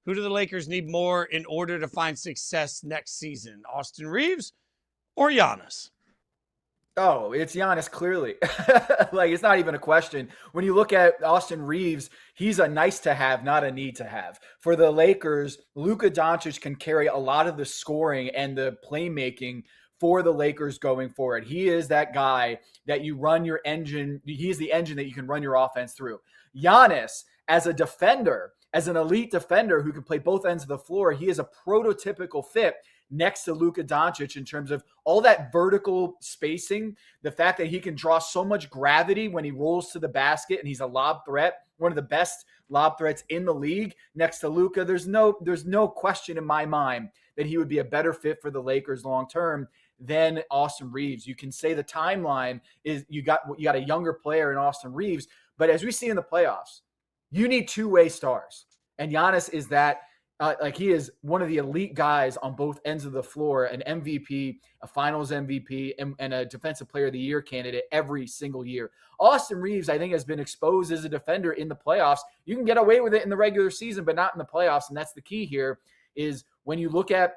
Who do the Lakers need more in order to find success next season? Austin Reaves or Giannis? Oh, it's Giannis, clearly. Like, it's not even a question. When you look at Austin Reaves, he's a nice to have, not a need to have. For the Lakers, Luka Doncic can carry a lot of the scoring and the playmaking for the Lakers going forward. He is that guy that you run your engine. He is the engine that you can run your offense through. Giannis, as a defender, as an elite defender who can play both ends of the floor, he is a prototypical fit next to Luka Doncic in terms of all that vertical spacing, the fact that he can draw so much gravity when he rolls to the basket and he's a lob threat, one of the best lob threats in the league next to Luka. There's no question in my mind that he would be a better fit for the Lakers long term than Austin Reaves. You can say the timeline is you got a younger player in Austin Reaves, but as we see in the playoffs, you need two-way stars. And Giannis is that. He is one of the elite guys on both ends of the floor, an MVP, a finals MVP, and a defensive player of the year candidate every single year. Austin Reaves, I think, has been exposed as a defender in the playoffs. You can get away with it in the regular season, but not in the playoffs. And that's the key here is when you look at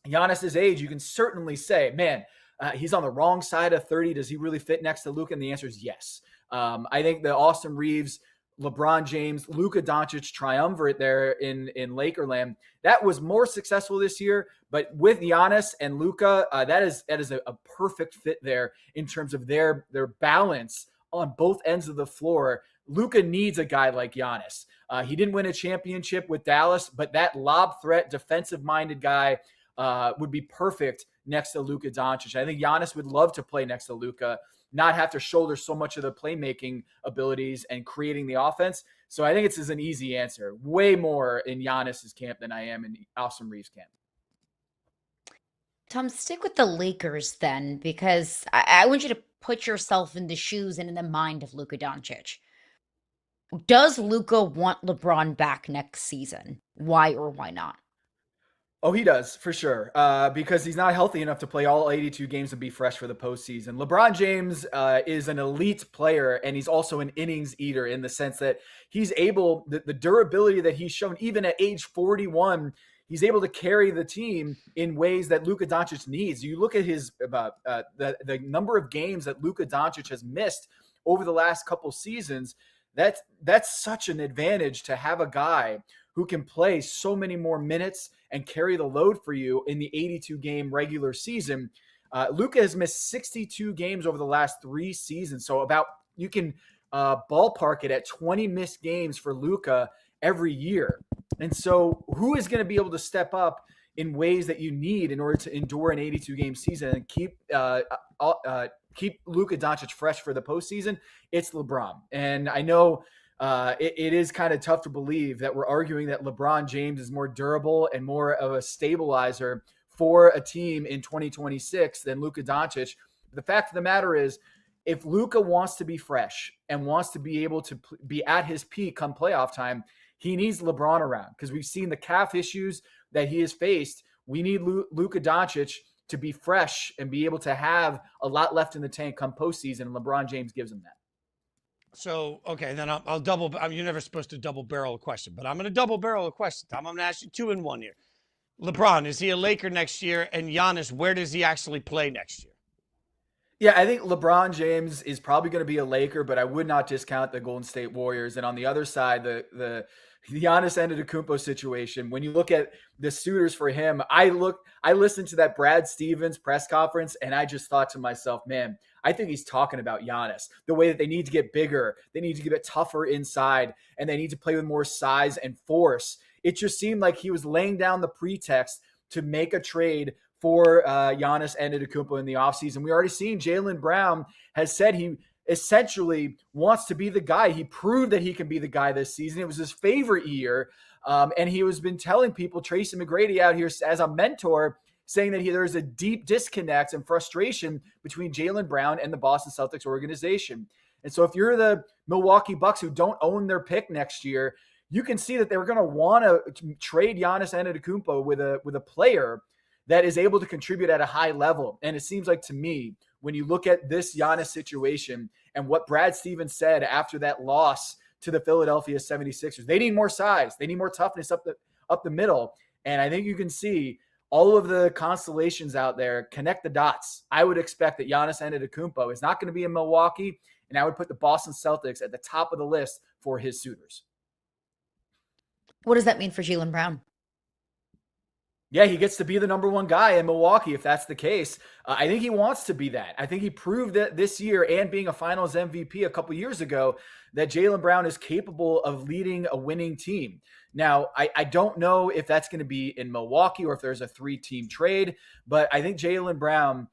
Giannis's age, you can certainly say, man, he's on the wrong side of 30. Does he really fit next to Luka? And the answer is yes. I think the Austin Reaves, LeBron James, Luka Doncic triumvirate there in Lakerland, that was more successful this year. But with Giannis and Luka, that is a perfect fit there in terms of their balance on both ends of the floor. Luka needs a guy like Giannis. He didn't win a championship with Dallas, but that lob threat, defensive-minded guy would be perfect next to Luka Doncic. I think Giannis would love to play next to Luka, not have to shoulder so much of the playmaking abilities and creating the offense. So I think it's an easy answer. Way more in Giannis's camp than I am in Austin Reeves' camp. Tom, stick with the Lakers then, because I want you to put yourself in the shoes and in the mind of Luka Doncic. Does Luka want LeBron back next season? Why or why not? Oh, he does, for sure, because he's not healthy enough to play all 82 games and be fresh for the postseason. LeBron James is an elite player, and he's also an innings eater in the sense that he's able, the durability that he's shown, even at age 41, he's able to carry the team in ways that Luka Doncic needs. You look at his the number of games that Luka Doncic has missed over the last couple seasons. That's such an advantage to have a guy who can play so many more minutes and carry the load for you in the 82-game regular season. Luka has missed 62 games over the last 3 seasons. So you can ballpark it at 20 missed games for Luka every year. And so who is going to be able to step up in ways that you need in order to endure an 82-game season and keep Luka Doncic fresh for the postseason? It's LeBron. And I know it is kind of tough to believe that we're arguing that LeBron James is more durable and more of a stabilizer for a team in 2026 than Luka Doncic. The fact of the matter is, if Luka wants to be fresh and wants to be able to be at his peak come playoff time, he needs LeBron around because we've seen the calf issues that he has faced. We need Luka Doncic to be fresh and be able to have a lot left in the tank come postseason, and LeBron James gives him that. So, okay, then I'll double. You're never supposed to double barrel a question, but I'm going to double barrel a question, Tom. I'm going to ask you 2 in 1 here. LeBron, is he a Laker next year? And Giannis, where does he actually play next year? Yeah, I think LeBron James is probably going to be a Laker, but I would not discount the Golden State Warriors. And on the other side, the Giannis Antetokounmpo situation, when you look at the suitors for him, I listened to that Brad Stevens press conference, and I just thought to myself, man, I think he's talking about Giannis, the way that they need to get bigger, they need to get tougher inside, and they need to play with more size and force. It just seemed like he was laying down the pretext to make a trade for Giannis Antetokounmpo in the offseason. We already seen Jaylen Brown has said he essentially wants to be the guy. He proved that he can be the guy this season. It was his favorite year. And he has been telling people, Tracy McGrady out here as a mentor, saying that there's a deep disconnect and frustration between Jaylen Brown and the Boston Celtics organization. And so if you're the Milwaukee Bucks who don't own their pick next year, you can see that they're going to want to trade Giannis Antetokounmpo with a player that is able to contribute at a high level. And it seems like to me, when you look at this Giannis situation and what Brad Stevens said after that loss to the Philadelphia 76ers, they need more size. They need more toughness up up the middle. And I think you can see all of the constellations out there, connect the dots. I would expect that Giannis Antetokounmpo is not going to be in Milwaukee, and I would put the Boston Celtics at the top of the list for his suitors. What does that mean for Jaylen Brown? Yeah, he gets to be the number one guy in Milwaukee if that's the case. I think he wants to be that. I think he proved that this year, and being a finals MVP a couple years ago, that Jaylen Brown is capable of leading a winning team. Now, I don't know if that's going to be in Milwaukee or if there's a 3-team trade, but I think Jaylen Brown,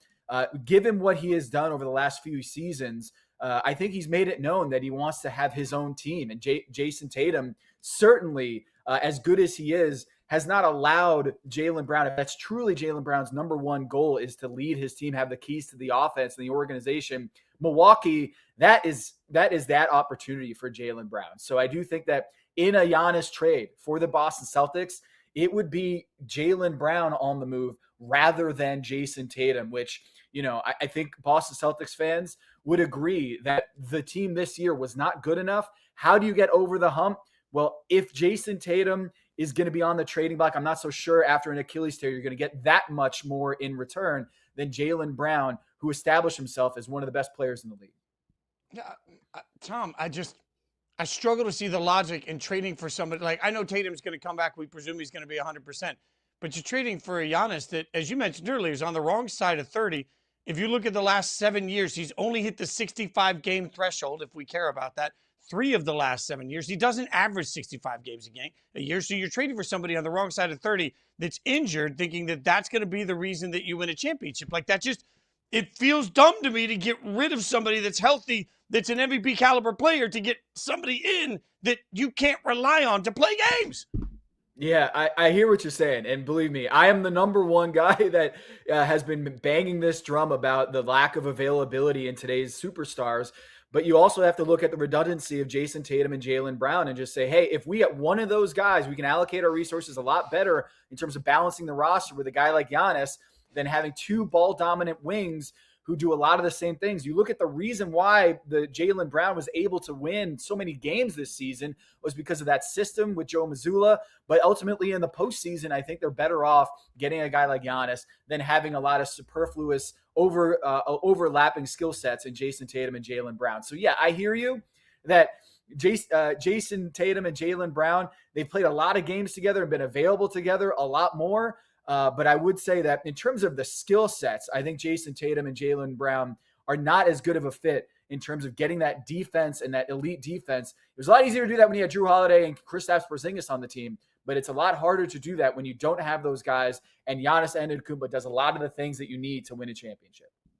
given what he has done over the last few seasons, I think he's made it known that he wants to have his own team. And Jason Tatum, certainly as good as he is, has not allowed Jaylen Brown, if that's truly Jaylen Brown's number one goal, is to lead his team, have the keys to the offense and the organization. Milwaukee, that is that opportunity for Jaylen Brown. So I do think that in a Giannis trade for the Boston Celtics, it would be Jaylen Brown on the move rather than Jason Tatum, which, you know, I think Boston Celtics fans would agree that the team this year was not good enough. How do you get over the hump? Well, if Jason Tatum is going to be on the trading block, I'm not so sure after an Achilles tear you're going to get that much more in return than Jaylen Brown, who established himself as one of the best players in the league. Yeah, Tom, I struggle to see the logic in trading for somebody. Like, I know Tatum's going to come back. We presume he's going to be 100%. But you're trading for a Giannis that, as you mentioned earlier, is on the wrong side of 30. If you look at the last 7 years, he's only hit the 65-game threshold, if we care about that. 3 of the last 7 years. He doesn't average 65 games a year. So you're trading for somebody on the wrong side of 30 that's injured, thinking that that's going to be the reason that you win a championship. Like, that just, it feels dumb to me to get rid of somebody that's healthy, that's an MVP caliber player, to get somebody in that you can't rely on to play games. Yeah, I hear what you're saying. And believe me, I am the number one guy that has been banging this drum about the lack of availability in today's superstars. But you also have to look at the redundancy of Jason Tatum and Jaylen Brown and just say, hey, if we get one of those guys, we can allocate our resources a lot better in terms of balancing the roster with a guy like Giannis than having 2 ball-dominant wings who do a lot of the same things. You look at the reason why the Jaylen Brown was able to win so many games this season was because of that system with Joe Mazzulla. But ultimately in the postseason, I think they're better off getting a guy like Giannis than having a lot of superfluous overlapping skill sets in Jason Tatum and Jaylen Brown. So yeah, I hear you that Jason Tatum and Jaylen Brown, they've played a lot of games together and been available together a lot more. But I would say that in terms of the skill sets, I think Jason Tatum and Jaylen Brown are not as good of a fit in terms of getting that defense and that elite defense. It was a lot easier to do that when you had Drew Holiday and Kristaps Porzingis on the team, but it's a lot harder to do that when you don't have those guys. And Giannis Antetokounmpo does a lot of the things that you need to win a championship.